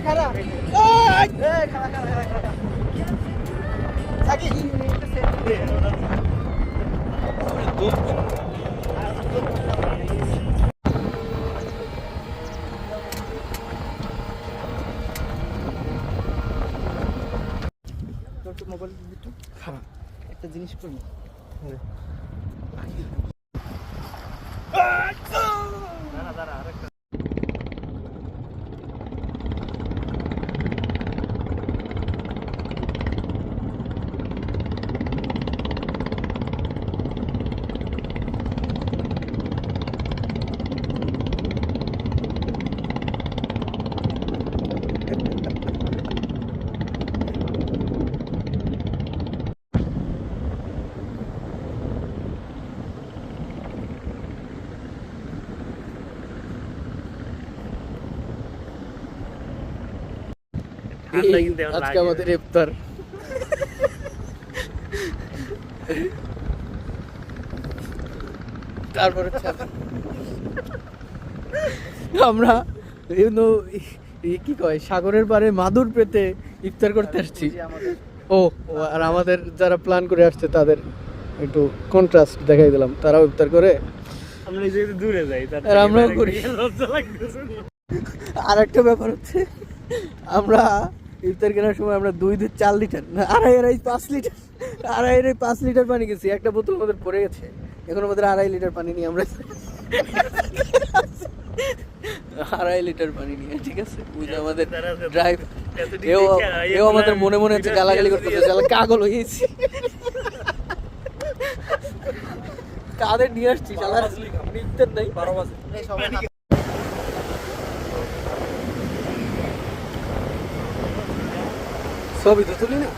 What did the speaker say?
খারা খারা খারা সাকি তোর মোবাইল দিতে খারাপ একটা জিনিস করি দাঁড়া দাঁড়া আরেকটা আজকে আমাদের ইফতার তারপরে আমরা কি কয় সাগরের পারে মাদুর পেতে ইফতার করতে আসছি ও আর আমাদের যারা প্ল্যান করে আসছে তাদের একটু কন্ট্রাস্ট দেখাই দিলাম তারাও ইফতার করে আমরা দূরে যাই আর আমরাও করি আর একটা ব্যাপার হচ্ছে আমরা ইফতার কেনার সময় আমরা 2-4 লিটার না আড়াই 5 লিটার 5 লিটার পানি গেছি একটা বোতল আমাদের পড়ে গেছে এখন আমাদের 2.5 লিটার পানি নিয়ে আমরা 2.5 লিটার পানি নিয়ে ঠিক আছে বুঝে আমাদের ড্রাইভ এও আমাদের মনে মনে হচ্ছে গালাগালি করতেছে চালা কাগল হয়েছি কাদের নিয়ে আসছি চালা ইফতার নাই 12 বাজে সবই তো তুলি না